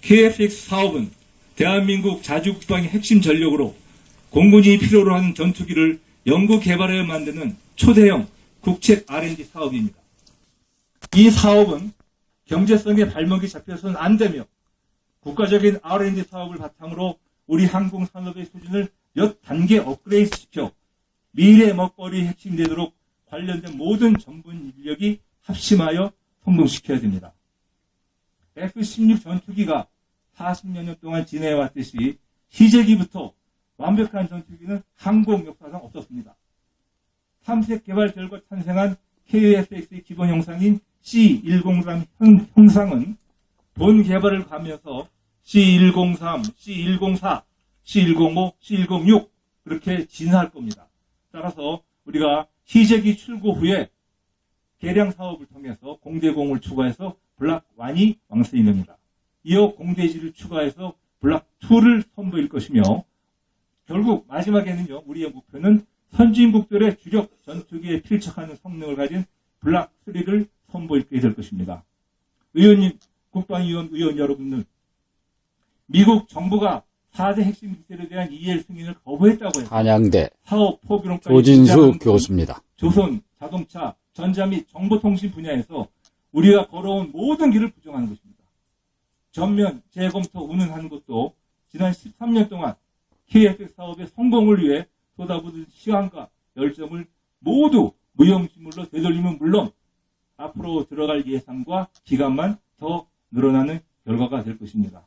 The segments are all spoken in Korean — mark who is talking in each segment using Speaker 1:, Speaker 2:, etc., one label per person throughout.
Speaker 1: KF-X 사업은 대한민국 자주국방의 핵심 전력으로 공군이 필요로 하는 전투기를 연구 개발하여 만드는 초대형 국책 R&D 사업입니다. 이 사업은 경제성의 발목이 잡혀서는 안 되며 국가적인 R&D 사업을 바탕으로 우리 항공산업의 수준을 몇 단계 업그레이드 시켜 미래 먹거리 핵심 되도록 관련된 모든 전문 인력이 합심하여 성공시켜야 됩니다. F-16 전투기가 40여 년 동안 지내왔듯이 시제기부터 완벽한 전투기는 항공 역사상 없었습니다. 탐색 개발 결과 탄생한 KF-X의 기본 형상인 C103 형상은 본 개발을 가면서 C103, C104, C105, C106 그렇게 진화할 겁니다. 따라서 우리가 시제기 출고 후에 개량 사업을 통해서 공대공을 추가해서 블락 1이 완성이 됩니다. 이어 공대지를 추가해서 블락 2를 선보일 것이며 결국 마지막에는요, 우리의 목표는 선진국들의 주력 전투기에 필적하는 성능을 가진 블락 3를 선보이게 될 것입니다. 의원님, 국방위원 의원 여러분들, 미국 정부가 4대 핵심 기술에 대한 EL 승인을 거부했다고 해서
Speaker 2: 한양대
Speaker 1: 사업 포기론까지
Speaker 2: 조진수 교수입니다.
Speaker 1: 조선, 자동차, 전자 및 정보통신 분야에서 우리가 걸어온 모든 길을 부정하는 것입니다. 전면 재검토 운운하는 것도 지난 13년 동안 KF 사업의 성공을 위해 쏟아부은 시간과 열정을 모두 무용지물로 되돌리면 물론 앞으로 들어갈 예산과 기간만 더 늘어나는 결과가 될 것입니다.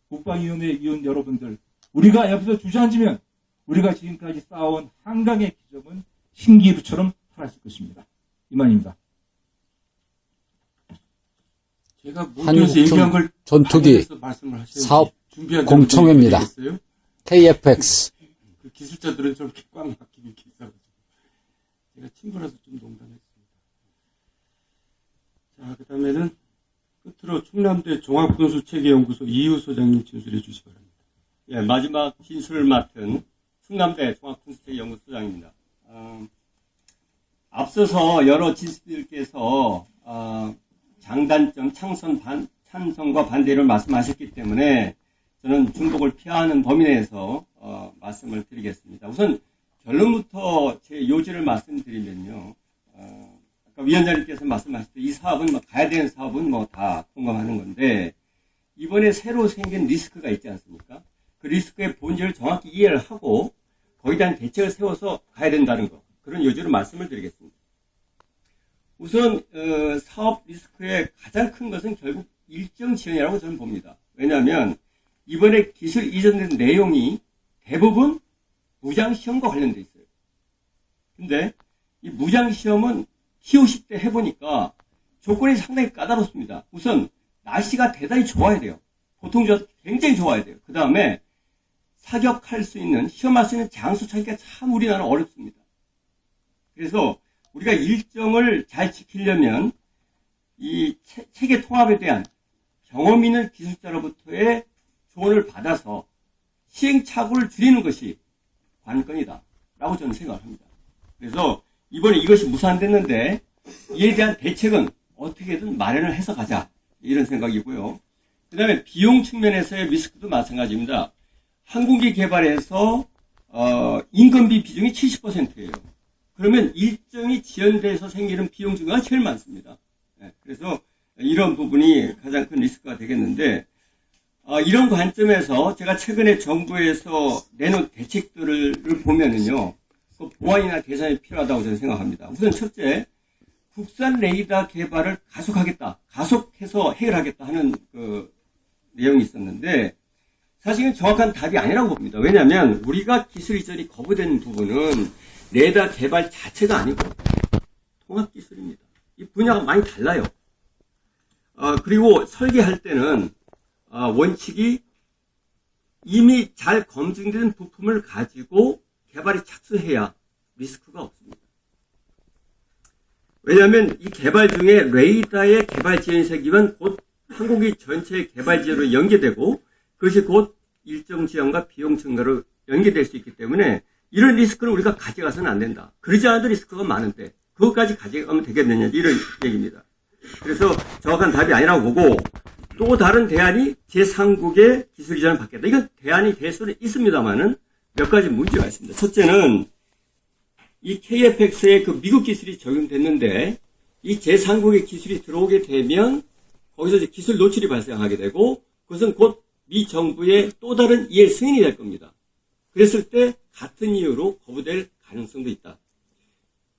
Speaker 1: 국방위원회 위원 여러분들, 우리가 여기서 주저앉으면 우리가 지금까지 쌓아온 한강의 기적은 신기루처럼 사라질 것입니다. 이만입니다.
Speaker 3: 제가 모두에서 얘기한 걸
Speaker 2: 전투기
Speaker 3: 말씀을 하셔야지.
Speaker 2: 사업
Speaker 3: 준비한
Speaker 2: 공청회입니다.
Speaker 3: 되겠어요?
Speaker 2: KF-X
Speaker 3: 그 기술자들은 저렇게 꽉 막히게 이렇게 있어가지고 제가 친구라서 좀 농담했습니다. 자, 그 다음에는 끝으로 충남대 종합군수체계연구소 이후 소장님 진술해 주시기 바랍니다.
Speaker 4: 예, 마지막 진술을 맡은 충남대 종합군수체계연구소장입니다. 앞서서 여러 진술들께서 장단점, 찬성과 반대를 말씀하셨기 때문에 저는 중복을 피하는 범위 내에서 말씀을 드리겠습니다. 우선 결론부터 제 요지를 말씀드리면요. 아까 위원장님께서 말씀하셨듯이 이 사업은 가야 되는 사업은 다 공감하는 건데 이번에 새로 생긴 리스크가 있지 않습니까? 그 리스크의 본질을 정확히 이해를 하고 거기에 대한 대책을 세워서 가야 된다는 것. 그런 요지로 말씀을 드리겠습니다. 우선 사업 리스크의 가장 큰 것은 결국 일정 지연이라고 저는 봅니다. 왜냐하면 이번에 기술 이전된 내용이 대부분 무장시험과 관련돼 있어요. 근데 이 무장시험은 TOC 때 해보니까 조건이 상당히 까다롭습니다. 우선 날씨가 대단히 좋아야 돼요. 보통 굉장히 좋아야 돼요. 그 다음에 사격할 수 있는, 시험할 수 있는 장소 찾기가 참 우리나라는 어렵습니다. 그래서 우리가 일정을 잘 지키려면 이 체계 통합에 대한 경험 있는 기술자로부터의 조언을 받아서 시행착오를 줄이는 것이 관건이다 라고 저는 생각합니다. 그래서 이번에 이것이 무산됐는데 이에 대한 대책은 어떻게든 마련을 해서 가자 이런 생각이고요. 그 다음에 비용 측면에서의 리스크도 마찬가지입니다. 항공기 개발에서 인건비 비중이 70%예요. 그러면 일정이 지연돼서 생기는 비용 중에 제일 많습니다. 그래서 이런 부분이 가장 큰 리스크가 되겠는데 이런 관점에서 제가 최근에 정부에서 내놓은 대책들을 보면은요, 그 보완이나 개선이 필요하다고 저는 생각합니다. 우선 첫째, 국산 레이더 개발을 가속해서 해결하겠다 하는 그 내용이 있었는데 사실은 정확한 답이 아니라고 봅니다. 왜냐하면 우리가 기술 이전이 거부된 부분은 레이더 개발 자체가 아니고 통합기술입니다. 이 분야가 많이 달라요. 그리고 설계할 때는 원칙이 이미 잘 검증된 부품을 가지고 개발에 착수해야 리스크가 없습니다. 왜냐하면 이 개발 중에 레이더의 개발 지연이 생기면 곧 항공기 전체의 개발 지연으로 연계되고 그것이 곧 일정 지연과 비용 증가로 연계될 수 있기 때문에 이런 리스크는 우리가 가져가서는 안 된다. 그러지 않아도 리스크가 많은데 그것까지 가져가면 되겠느냐 이런 얘기입니다. 그래서 정확한 답이 아니라고 보고 또 다른 대안이 제3국의 기술 이전을 받겠다. 이건 대안이 될 수는 있습니다만은 몇 가지 문제가 있습니다. 첫째는 이 KFX에 그 미국 기술이 적용됐는데 이 제3국의 기술이 들어오게 되면 거기서 이제 기술 노출이 발생하게 되고 그것은 곧 미 정부의 또 다른 이해 승인이 될 겁니다. 그랬을 때 같은 이유로 거부될 가능성도 있다.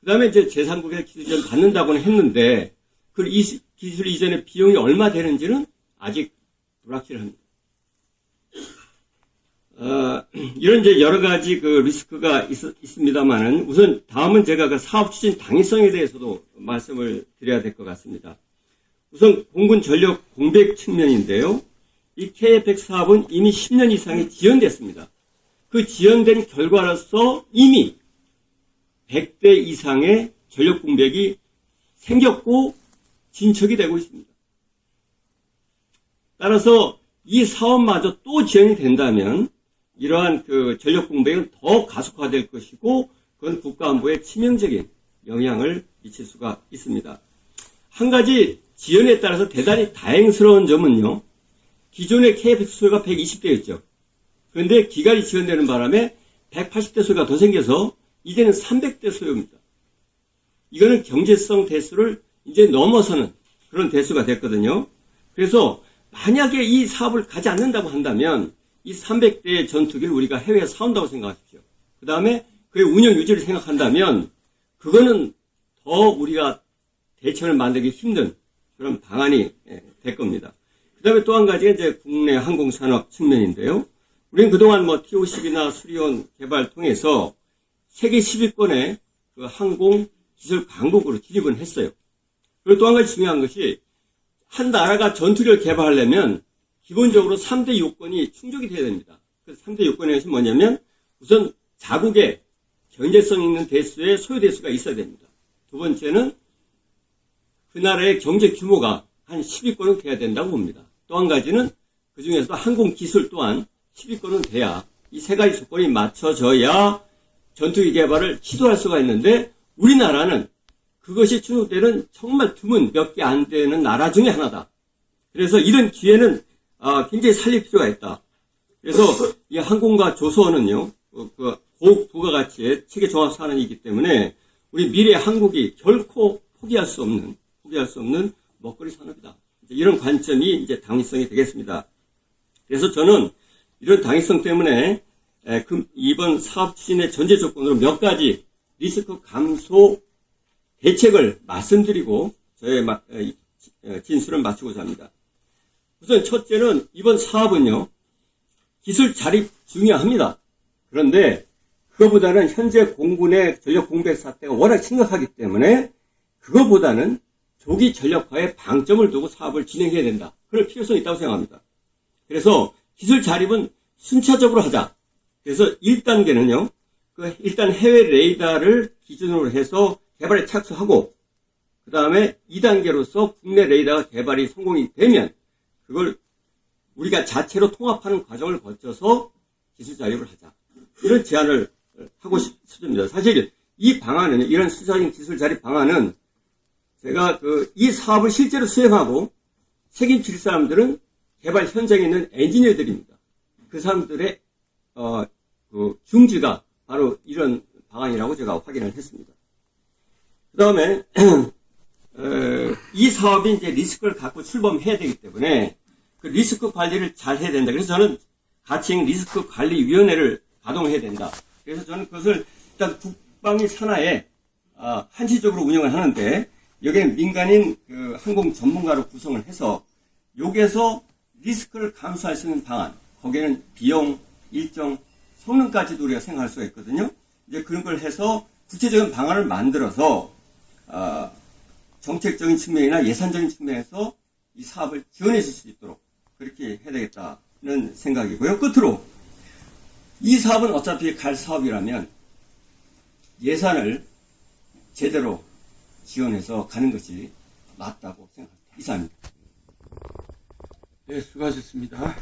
Speaker 4: 그 다음에 이제 제3국의 기술 이전 받는다고는 했는데 그 기술 이전의 비용이 얼마 되는지는 아직 불확실합니다. 이런 이제 여러 가지 그 리스크가 있습니다만은 우선 다음은 제가 그 사업 추진 당위성에 대해서도 말씀을 드려야 될 것 같습니다. 우선 공군 전력 공백 측면인데요. 이 KFX 사업은 이미 10년 이상이 지연됐습니다. 그 지연된 결과로서 이미 100대 이상의 전력 공백이 생겼고 진척이 되고 있습니다. 따라서 이 사업마저 또 지연이 된다면 이러한 그 전력 공백은 더 가속화될 것이고 그건 국가 안보에 치명적인 영향을 미칠 수가 있습니다. 한 가지 지연에 따라서 대단히 다행스러운 점은요. 기존의 KFX 소요가 120대였죠. 그런데 기간이 지연되는 바람에 180대 소요가 더 생겨서 이제는 300대 소요입니다. 이거는 경제성 대수를 이제 넘어서는 그런 대수가 됐거든요. 그래서 만약에 이 사업을 가지 않는다고 한다면 이 300대의 전투기를 우리가 해외에 사온다고 생각하십시오. 그 다음에 그의 운영 유지를 생각한다면 그거는 더 우리가 대처를 만들기 힘든 그런 방안이 될 겁니다. 그 다음에 또 한 가지가 이제 국내 항공산업 측면인데요. 우리는 그동안 뭐 TOCB나 수리온 개발 통해서 세계 10위권의 그 항공 기술 강국으로 진입을 했어요. 그리고 또 한 가지 중요한 것이 한 나라가 전투기를 개발하려면 기본적으로 3대 요건이 충족이 돼야 됩니다. 그 3대 요건이 뭐냐면 우선 자국의 경제성 있는 대수의 소요 대수가 있어야 됩니다. 두 번째는 그 나라의 경제 규모가 한 10위권은 돼야 된다고 봅니다. 또 한 가지는 그 중에서도 항공 기술 또한 10위권은 돼야 이 세 가지 조건이 맞춰져야 전투기 개발을 시도할 수가 있는데 우리나라는 그것이 충족되는 정말 드문 몇 개 안 되는 나라 중에 하나다. 그래서 이런 기회는 굉장히 살릴 필요가 있다. 그래서 이 항공과 조선은요, 고부가 가치의 체계 종합 산업이기 때문에 우리 미래 항공이 결코 포기할 수 없는 먹거리 산업이다. 이런 관점이 이제 당위성이 되겠습니다. 그래서 저는 이런 당위성 때문에 이번 사업 추진의 전제 조건으로 몇 가지 리스크 감소 대책을 말씀드리고 저의 진술을 마치고자 합니다. 우선 첫째는 이번 사업은요, 기술 자립 중요합니다. 그런데 그거보다는 현재 공군의 전력 공백 사태가 워낙 심각하기 때문에 그거보다는 조기 전력화에 방점을 두고 사업을 진행해야 된다. 그럴 필요성이 있다고 생각합니다. 그래서 기술 자립은 순차적으로 하자. 그래서 1단계는요, 일단 해외 레이더를 기준으로 해서 개발에 착수하고, 그 다음에 2단계로서 국내 레이더가 개발이 성공이 되면, 그걸 우리가 자체로 통합하는 과정을 거쳐서 기술 자립을 하자. 이런 제안을 하고 싶습니다. 사실 이 방안은, 이런 수사적인 기술 자립 방안은 제가 이 사업을 실제로 수행하고 책임질 사람들은 개발 현장에 있는 엔지니어들입니다. 그 사람들의, 중지가 바로 이런 방안이라고 제가 확인을 했습니다. 그 다음에, 이 사업이 이제 리스크를 갖고 출범해야 되기 때문에 그 리스크 관리를 잘 해야 된다. 그래서 저는 가칭 리스크 관리 위원회를 가동해야 된다. 그래서 저는 그것을 일단 국방위 산하에, 한시적으로 운영을 하는데 여기는 민간인 항공 전문가로 구성을 해서 여기에서 리스크를 감수할 수 있는 방안, 거기에는 비용, 일정, 성능까지도 우리가 생각할 수가 있거든요. 이제 그런 걸 해서 구체적인 방안을 만들어서 정책적인 측면이나 예산적인 측면에서 이 사업을 지원해 줄 수 있도록 그렇게 해야 되겠다는 생각이고요. 끝으로 이 사업은 어차피 갈 사업이라면 예산을 제대로 지원해서 가는 것이 맞다고 생각합니다. 이상입니다.
Speaker 3: 네, 수고하셨습니다.